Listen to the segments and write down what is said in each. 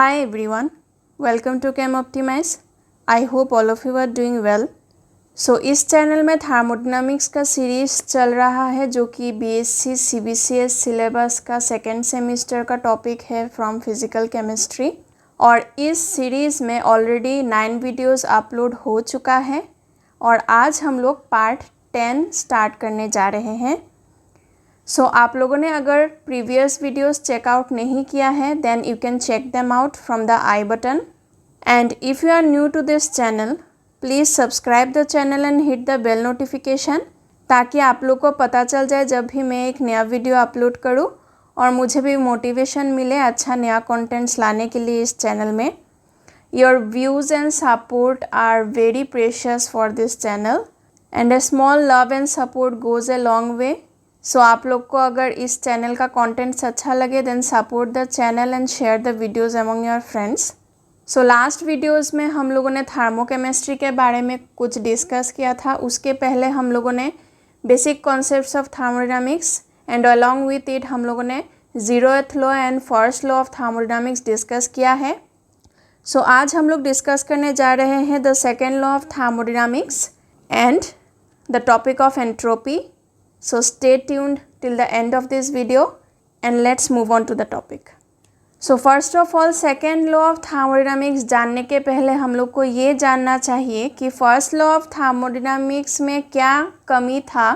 Hi everyone, welcome to Chem Optimize. I hope all of you are doing well. So इस channel में थार्मोडायनामिक्स का series चल रहा है जो कि बीएससी सीबीसीएस सिलेबस का सेकेंड सेमेस्टर का टॉपिक है फ्रॉम फिज़िकल केमिस्ट्री। और इस सीरीज़ में ऑलरेडी 9 वीडियोस अपलोड हो चुका है और आज हम लोग पार्ट 10 स्टार्ट करने जा रहे हैं। सो आप लोगों ने अगर प्रीवियस वीडियोस चेकआउट नहीं किया है then you can check them out from the I button. And if you are new to this channel please subscribe the channel and hit the bell notification ताकि आप लोग को पता चल जाए जब भी मैं एक नया वीडियो अपलोड करूँ और मुझे भी मोटिवेशन मिले अच्छा नया कंटेंट्स लाने के लिए इस चैनल में। Your views and support are very precious for this channel and a small love and support goes a long way. So आप लोग को अगर इस चैनल का कंटेंट्स अच्छा लगे then support the channel and share the videos among your friends. So last videos में हम लोगों ने थार्मोकेमिस्ट्री के बारे में कुछ डिस्कस किया था। उसके पहले हम लोगों ने basic concepts of thermodynamics and along with it हम लोगों ने 0th law and first law of thermodynamics discuss किया है। सो आज हम लोग डिस्कस करने जा रहे हैं the second law of thermodynamics and the topic of entropy. So stay tuned till the end of this video and let's move on to the topic. So first of all second law of thermodynamics जानने के पहले हम लोग को ये जानना चाहिए कि first law of thermodynamics में क्या कमी था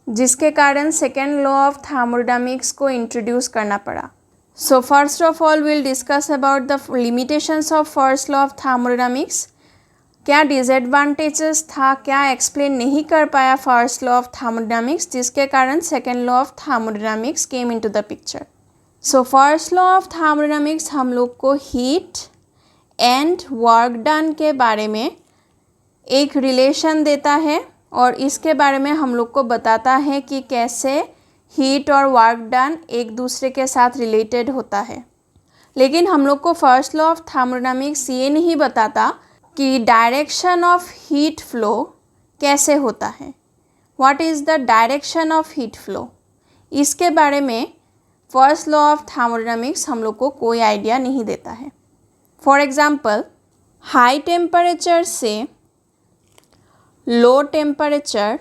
जिसके कारण second law of thermodynamics को introduce करना पड़ा। So first of all we'll discuss about the limitations of first law of thermodynamics। क्या डिसएडवांटेजेस था, क्या एक्सप्लेन नहीं कर पाया फर्स्ट लॉ ऑफ थार्मोडायनामिक्स जिसके कारण second law of thermodynamics came into the picture. So first law of thermodynamics हम लोग को हीट एंड वर्क डन के बारे में एक रिलेशन देता है और इसके बारे में हम लोग को बताता है कि कैसे हीट और वर्क डन एक दूसरे के साथ रिलेटेड होता है। लेकिन हम लोग को फर्स्ट लॉ ऑफ थार्मोडायनामिक्स ये नहीं बताता कि डायरेक्शन ऑफ हीट फ्लो कैसे होता है। What is the direction of heat flow, इसके बारे में फर्स्ट लॉ ऑफ थार्मोडायनामिक्स हम लोग को कोई आइडिया नहीं देता है। फॉर एग्जांपल हाई टेम्परेचर से लो टेम्परेचर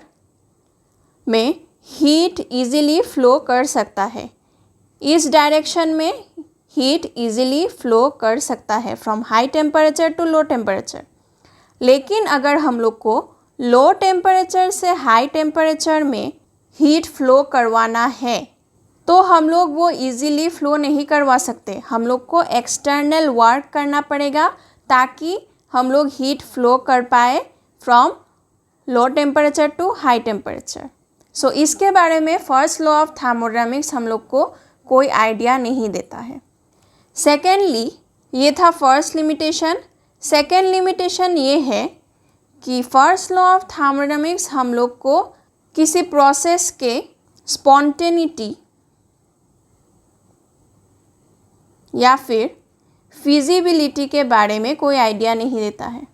में हीट इजीली फ्लो कर सकता है। इस डायरेक्शन में हीट इजीली फ्लो कर सकता है from high temperature to low temperature. लेकिन अगर हम लोग को लो टेम्परेचर से हाई टेम्परेचर में हीट फ्लो करवाना है तो हम लोग वो इजीली फ्लो नहीं करवा सकते। हम लोग को एक्सटर्नल वर्क करना पड़ेगा ताकि हम लोग हीट फ्लो कर पाए from low temperature to high temperature. So इसके बारे में फर्स्ट लॉ ऑफ थार्मोडायनामिक्स हम लोग को कोई आइडिया नहीं देता है। सेकेंडली ये था फर्स्ट लिमिटेशन। सेकेंड लिमिटेशन ये है कि फर्स्ट लॉ ऑफ थार्मोडायनामिक्स हम लोग को किसी प्रोसेस के स्पॉन्टेनिटी या फिर फिजिबिलिटी के बारे में कोई आइडिया नहीं देता है।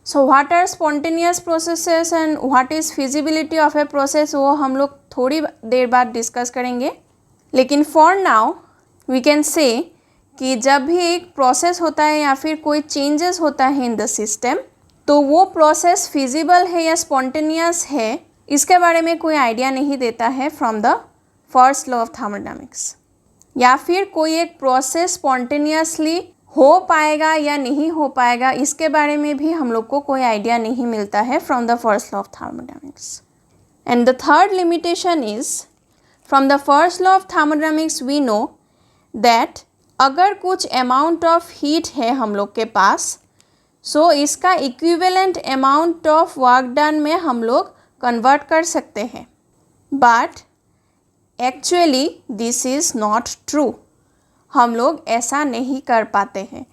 So what are spontaneous processes and what is feasibility of a process वो हम लोग थोड़ी देर बाद डिस्कस करेंगे। लेकिन for now we can say कि जब भी एक प्रोसेस होता है या फिर कोई चेंजेस होता है इन द सिस्टम तो वो प्रोसेस फिजिबल है या स्पॉन्टेनियस है इसके बारे में कोई आइडिया नहीं देता है from the first law of thermodynamics. या फिर कोई एक प्रोसेस स्पॉन्टेनियसली हो पाएगा या नहीं हो पाएगा इसके बारे में भी हम लोग को कोई आइडिया नहीं मिलता है from the first law of thermodynamics. And the third limitation is from the first law of thermodynamics we know that अगर कुछ अमाउंट ऑफ हीट है हम लोग के पास सो इसका equivalent amount of work done में हम लोग कन्वर्ट कर सकते हैं। But actually this is not true. हम लोग ऐसा नहीं कर पाते हैं।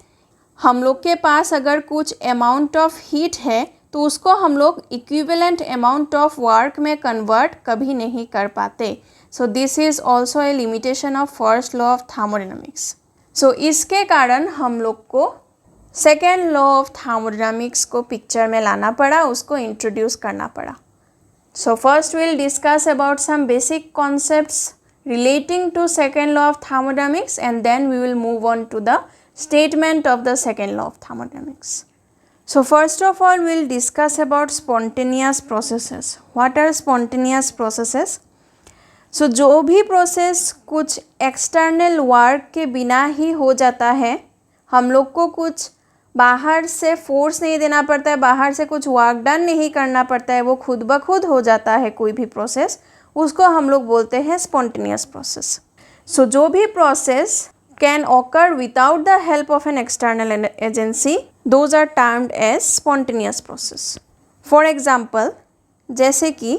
हम लोग के पास अगर कुछ अमाउंट ऑफ हीट है तो उसको हम लोग इक्विवेलेंट अमाउंट ऑफ वर्क में कन्वर्ट कभी नहीं कर पाते। So this is also a limitation of first law of thermodynamics. So इसके कारण हम लोग को सेकेंड लॉ ऑफ थार्मोडायनामिक्स को पिक्चर में लाना पड़ा, उसको इंट्रोड्यूस करना पड़ा। So first will discuss about some basic concepts relating to second law of thermodynamics, and then we will move on to the statement of the second law of thermodynamics. So first of all, we will discuss about spontaneous processes. What are spontaneous processes? So जो भी process कुछ external work के बिना ही हो जाता है, हम लोग को कुछ बाहर से फोर्स नहीं देना पड़ता है, बाहर से कुछ वर्क डन नहीं करना पड़ता है, वो खुद ब खुद हो जाता है कोई भी प्रोसेस, उसको हम लोग बोलते हैं स्पॉन्टेनियस प्रोसेस. सो जो भी process can occur without the help of an external agency, those are termed as spontaneous process. For example, जैसे कि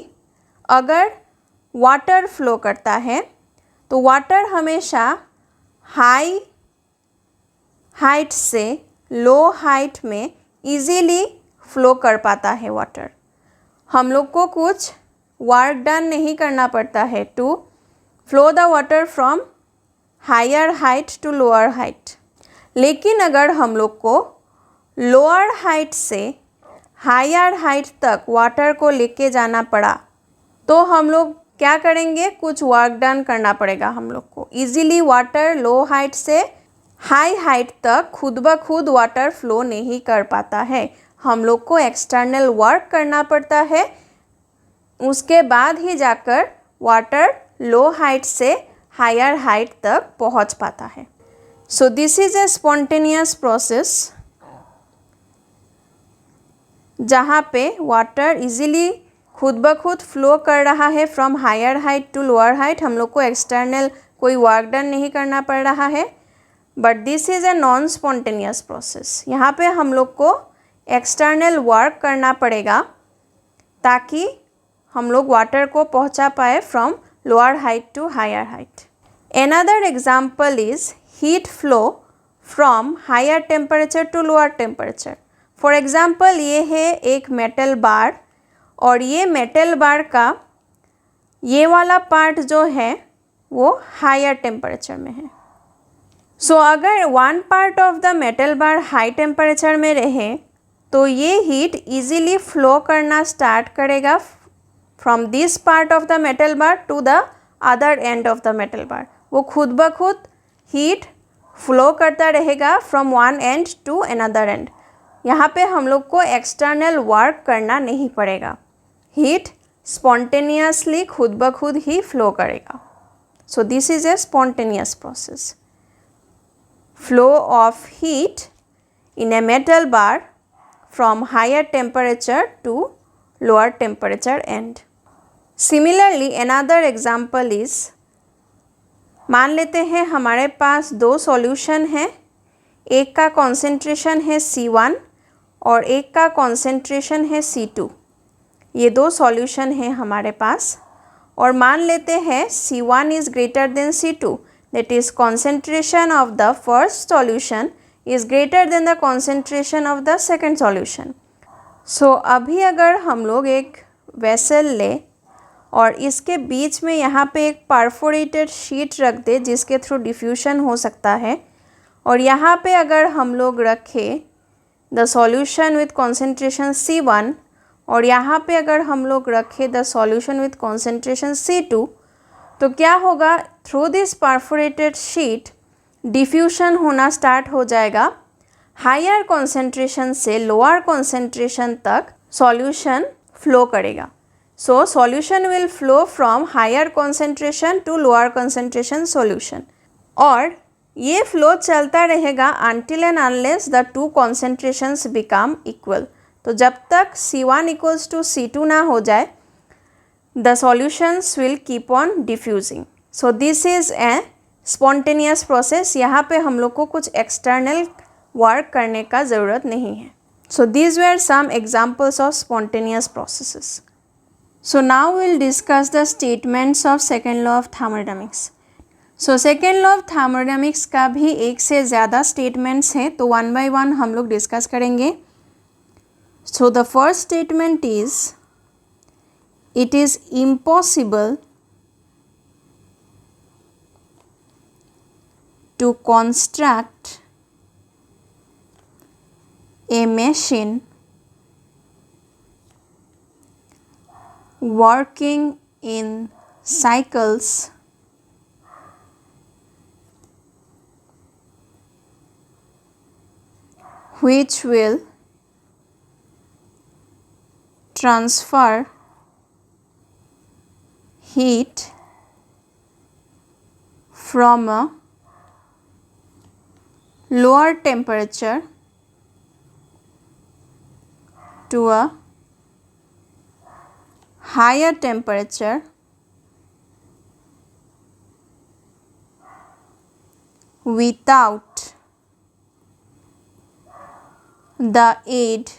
अगर वाटर फ्लो करता है तो वाटर हमेशा हाई हाइट से लो हाइट में इजीली फ्लो कर पाता है वाटर. हम लोग को कुछ वर्क डन नहीं करना पड़ता है to flow the water from higher height to lower height. लेकिन अगर हम लोग को लोअर हाइट से हायर हाइट तक वाटर को लेके जाना पड़ा तो हम लोग क्या करेंगे, कुछ वर्क डन करना पड़ेगा हम लोग को. इजीली वाटर लो हाइट से हाई हाइट तक खुद ब खुद वाटर फ्लो नहीं कर पाता है, हम लोग को एक्सटर्नल वर्क करना पड़ता है, उसके बाद ही जाकर वाटर लो हाइट से हायर हाइट तक पहुंच पाता है. सो this is a spontaneous process जहाँ पे वाटर इजीली खुद ब खुद फ्लो कर रहा है from higher height to lower height. हम लोग को एक्सटर्नल कोई वर्क डन नहीं करना पड़ रहा है, but this is a non spontaneous process. यहाँ पे हम लोग को एक्सटर्नल वर्क करना पड़ेगा ताकि हम लोग वाटर को पहुँचा पाए from lower height to higher height. Another example is heat flow from higher temperature to lower temperature. For example, ये है एक मेटल बार और ये मेटल बार का ये वाला पार्ट जो है वो हायर टेम्परेचर में है. सो अगर one part of the metal bar high temperature में रहे तो ये हीट इजीली फ्लो करना स्टार्ट करेगा from this part of the metal bar to the other end of the metal bar. वो खुद ब खुद हीट फ्लो करता रहेगा from one end to another end. यहाँ पे हम लोग को एक्सटर्नल वर्क करना नहीं पड़ेगा, हीट स्पॉन्टेनियसली खुद ब खुद ही फ्लो करेगा. So this is a spontaneous process. Flow of heat in a metal bar from higher temperature to lower temperature end. Similarly another example is, मान लेते हैं हमारे पास दो सॉल्यूशन है, एक का कॉन्सेंट्रेशन है C1 और एक का कॉन्सेंट्रेशन है C2. ये दो सॉल्यूशन हैं हमारे पास और मान लेते हैं C1 is greater than C2, that is concentration of the first solution is greater than the concentration of the second solution. So अभी अगर हम लोग एक वेसल ले और इसके बीच में यहाँ पे एक परफोरेटेड शीट रख दे जिसके थ्रू डिफ्यूशन हो सकता है, और यहाँ पे अगर हम लोग रखें the solution with concentration C1 और यहाँ पे अगर हम लोग रखें the solution with concentration C2, तो क्या होगा, through this perforated sheet diffusion होना स्टार्ट हो जाएगा. हायर कॉन्सेंट्रेशन से लोअर कॉन्सेंट्रेशन तक सॉल्यूशन फ्लो करेगा. So solution will flow from higher concentration to lower concentration solution, और ये फ्लो चलता रहेगा until and unless the two concentrations become equal. तो जब तक C1 इक्वल्स टू C2 ना हो जाए, the solutions will keep on diffusing. So this is a spontaneous process. यहाँ पे हम लोग को कुछ एक्सटर्नल वर्क करने का ज़रूरत नहीं है. So these were some examples of spontaneous processes. So now will discuss the statements of second law of thermodynamics. So second law of thermodynamics का भी एक से ज़्यादा स्टेटमेंट्स हैं, तो वन बाय वन हम लोग डिस्कस करेंगे. So the first statement is, it is impossible to construct a machine working in cycles which will transfer heat from a lower temperature to a higher temperature without the aid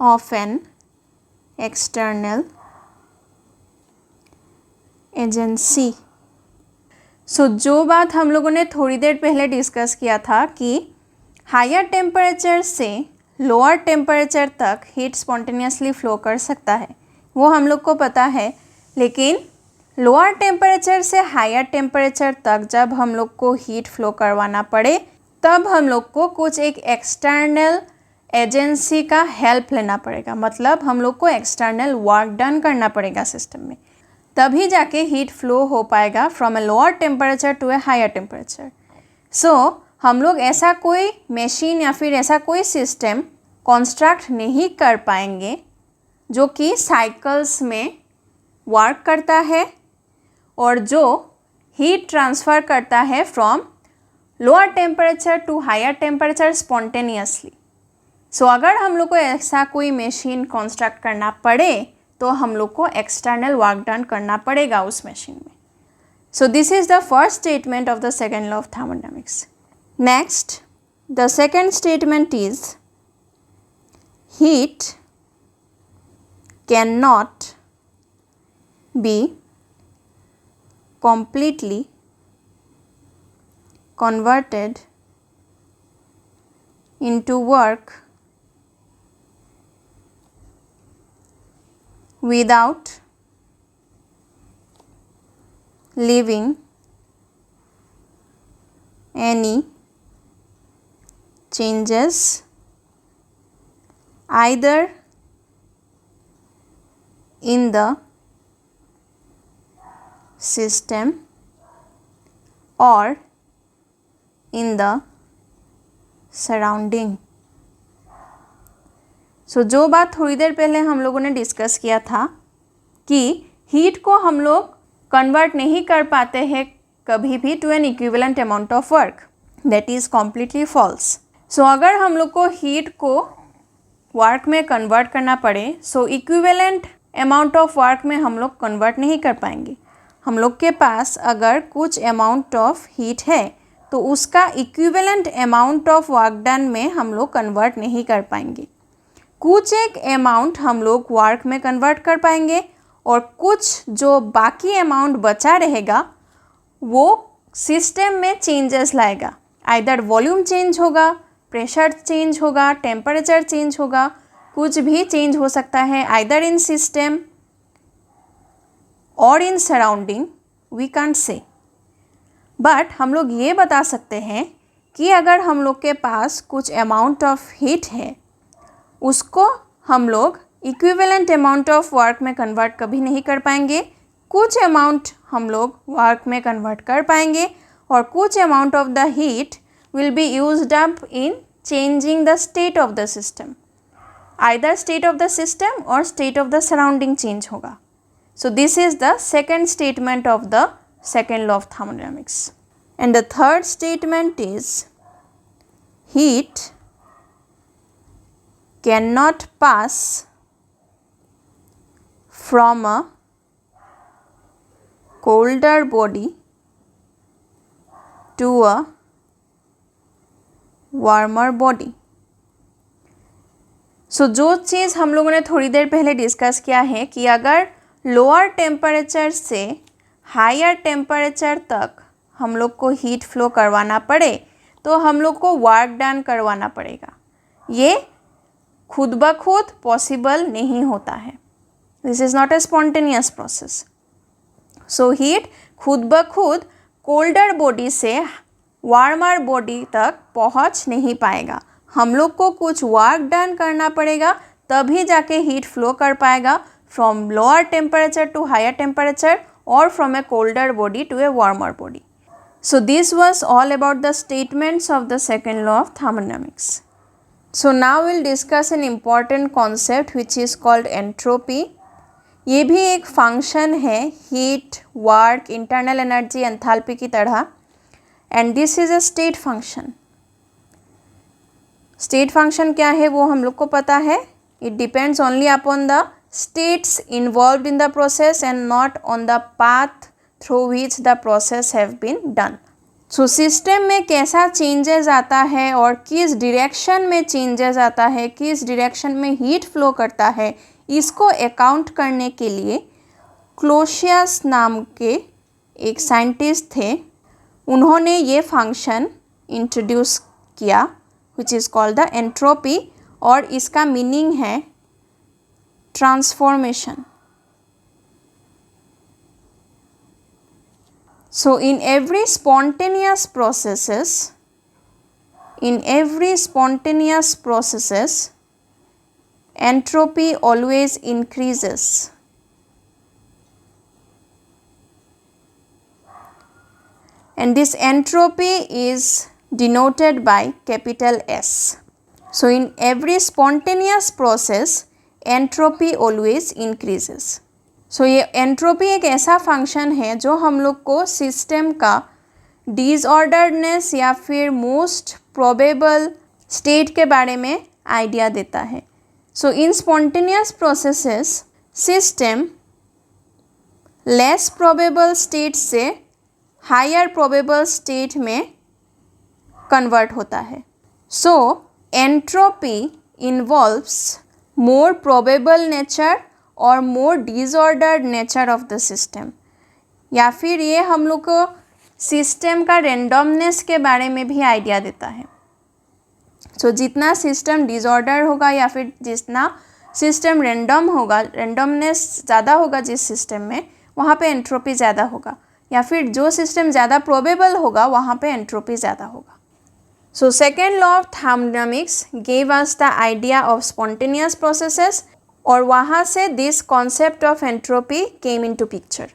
of an external agency. जो बात हम लोगों ने थोड़ी देर पहले discuss किया था कि हायर टेम्परेचर से लोअर टेम्परेचर तक हीट स्पॉन्टेनियसली फ्लो कर सकता है, वो हम लोग को पता है। लेकिन लोअर टेम्परेचर से हायर टेम्परेचर तक जब हम लोग को हीट फ्लो करवाना पड़े, तब हम लोग को कुछ एक एक्सटर्नल एजेंसी का हेल्प लेना पड़ेगा। मतलब हम लोग को एक्सटर्नल वर्क डन करना पड़ेगा सिस्टम में, तभी जाके हीट फ्लो हो पाएगा from a lower temperature to a higher temperature. हम लोग ऐसा कोई मशीन या फिर ऐसा कोई सिस्टम कंस्ट्रक्ट नहीं कर पाएंगे जो कि साइकिल्स में वर्क करता है और जो हीट ट्रांसफ़र करता है from lower temperature to higher temperature spontaneously. अगर हम लोग को ऐसा कोई मशीन कंस्ट्रक्ट करना पड़े तो हम लोग को एक्सटर्नल वर्क डन करना पड़ेगा उस मशीन में। This is the first statement of the second law of thermodynamics. Next, the second statement is heat can not be completely converted into work without leaving any changes either in the system or in the surrounding। जो बात थोड़ी देर पहले हम लोगों ने discuss किया था कि हीट को हम लोग कन्वर्ट नहीं कर पाते हैं कभी भी to an equivalent amount of work, that is completely false. अगर हम लोग को हीट को वर्क में कन्वर्ट करना पड़े, इक्विवेलेंट अमाउंट ऑफ वर्क में हम लोग कन्वर्ट नहीं कर पाएंगे। हम लोग के पास अगर कुछ अमाउंट ऑफ हीट है तो उसका equivalent amount of work done में हम लोग कन्वर्ट नहीं कर पाएंगे। कुछ एक अमाउंट हम लोग वर्क में कन्वर्ट कर पाएंगे और कुछ जो बाकी अमाउंट बचा रहेगा वो सिस्टम में चेंजेस लाएगा। आइदर वॉल्यूम चेंज होगा, प्रेशर चेंज होगा, टेम्परेचर चेंज होगा, कुछ भी चेंज हो सकता है। आइदर इन सिस्टम और in surrounding we can't say, but हम लोग ये बता सकते हैं कि अगर हम लोग के पास कुछ अमाउंट ऑफ हीट है, उसको हम लोग इक्विवेलेंट अमाउंट ऑफ वर्क में कन्वर्ट कभी नहीं कर पाएंगे। कुछ अमाउंट हम लोग वर्क में कन्वर्ट कर पाएंगे और कुछ amount of the heat will be used up in changing the state of the system. Either state of the system और state of the surrounding change होगा। This is the second statement of the second law of thermodynamics. And the third statement is heat cannot pass from a colder body to a warmer body। जो चीज़ हम लोगों ने थोड़ी देर पहले discuss किया है कि अगर लोअर टेम्परेचर से हायर टेम्परेचर तक हम लोग को हीट फ्लो करवाना पड़े तो हम लोग को वर्क डन करवाना पड़ेगा। ये खुद ब खुद पॉसिबल नहीं होता है। This is not a spontaneous process. Heat खुद ब खुद कोल्डर बॉडी से वार्मर बॉडी तक पहुंच नहीं पाएगा। हम लोग को कुछ वर्क डन करना पड़ेगा तभी जाके हीट फ्लो कर पाएगा from lower temperature to higher temperature or from a colder body to a warmer body. This was all about the statements of the second law of thermodynamics. So now will discuss an important concept which is called entropy. ये भी एक function है heat, work, internal energy, enthalpy की तरह, and this is a state function. State function क्या है वो हम लोग को पता है। It depends only upon the states involved in the process and not on the path through which the process have been done. So system में कैसा चेंजेस आता है और किस डायरेक्शन में चेंजेस आता है, किस डायरेक्शन में हीट फ्लो करता है, इसको अकाउंट करने के लिए क्लोसियस नाम के एक साइंटिस्ट थे। उन्होंने ये फंक्शन इंट्रोड्यूस किया which is called the entropy, और इसका मीनिंग है transformation. So in every spontaneous processes, entropy always increases. And this entropy is denoted by capital S. So in every spontaneous process entropy always increases. So ये entropy एक ऐसा function है जो हम लोग को सिस्टम का डिसऑर्डर्डनेस या फिर मोस्ट प्रोबेबल स्टेट के बारे में आइडिया देता है। So in spontaneous processes system less probable state से हायर प्रोबेबल स्टेट में कन्वर्ट होता है। So entropy involves more probable nature और more disordered nature of the system, या फिर ये हम लोग को सिस्टम का रेंडमनेस के बारे में भी आइडिया देता है। सो जितना सिस्टम डिसऑर्डर होगा या फिर जितना सिस्टम रेंडम होगा, रेंडमनेस ज़्यादा होगा जिस सिस्टम में, वहाँ पे एंट्रोपी ज़्यादा होगा, या फिर जो सिस्टम ज़्यादा प्रोबेबल होगा वहाँ पे एंट्रोपी ज़्यादा होगा। So second law of thermodynamics gave us the idea of spontaneous processes, और वहाँ से this concept of entropy came into picture.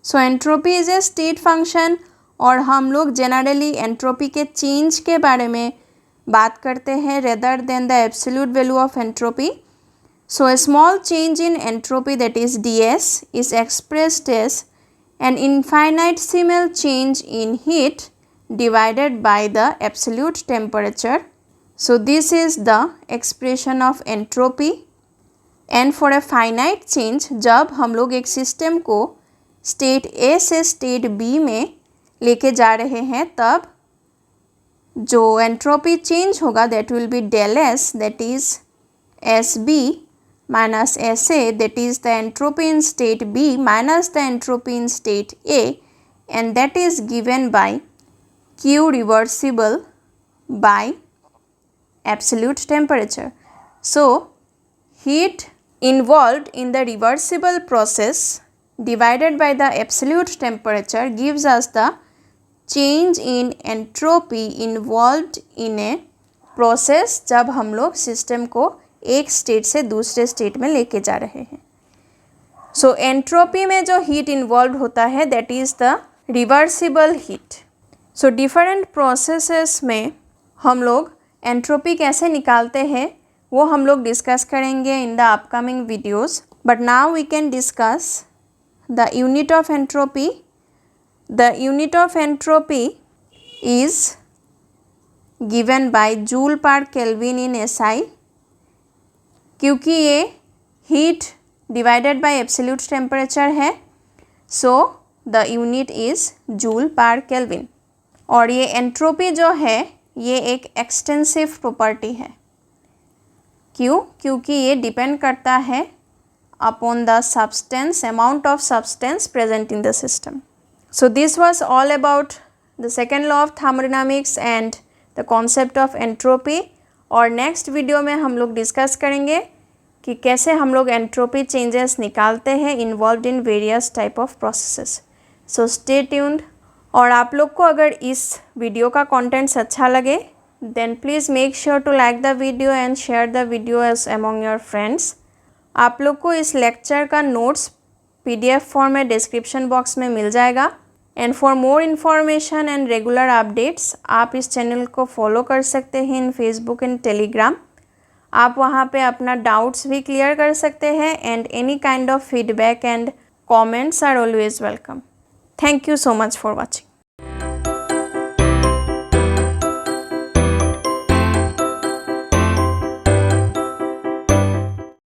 So entropy is a state function, और हम लोग generally entropy के change के बारे में बात करते हैं rather than the absolute value of entropy. So a small change in entropy, that is ds, is expressed as an infinitesimal change in heat divided by the absolute temperature. So this is the expression of entropy. And for a finite change, जब हम लोग एक system को state A से state B में लेके जा रहे हैं, तब जो एंट्रोपी चेंज होगा that will be del S, that is SB minus SA, that is the entropy in state B minus the entropy in state A, and that is given by Q reversible by absolute temperature. So heat involved in the reversible process divided by the absolute temperature gives us the change in entropy involved in a process जब हम लोग system को एक state से दूसरे state में लेके जा रहे हैं। सो एंट्रोपी में जो हीट इन्वॉल्व होता है that is the reversible heat. So different processes में हम लोग एंट्रोपी कैसे निकालते हैं वो हम लोग डिस्कस करेंगे in the upcoming videos, but now we can discuss the unit of entropy. The unit of entropy is given by joule per kelvin in SI, क्योंकि ये heat divided by absolute temperature है, so the unit is joule per kelvin. और ये entropy जो है ये एक extensive property है। क्यों? क्योंकि ये डिपेंड करता है upon the substance, amount of substance present in the system. So this was all about the second law of thermodynamics and the concept of entropy. और नेक्स्ट वीडियो में हम लोग डिस्कस करेंगे कि कैसे हम लोग एंट्रोपी चेंजेस निकालते हैं involved in various type of processes. So stay tuned. और आप लोग को अगर इस वीडियो का कंटेंट्स अच्छा लगे then please make sure to like the video and share the video as among your friends. आप लोग को इस लेक्चर का नोट्स PDF फॉर्म में डिस्क्रिप्शन बॉक्स में मिल जाएगा। And for more information and regular updates आप इस चैनल को फॉलो कर सकते हैं इन फेसबुक एंड टेलीग्राम। आप वहाँ पे अपना डाउट्स भी क्लियर कर सकते हैं and any kind of feedback and comments are always welcome. Thank you so much for watching.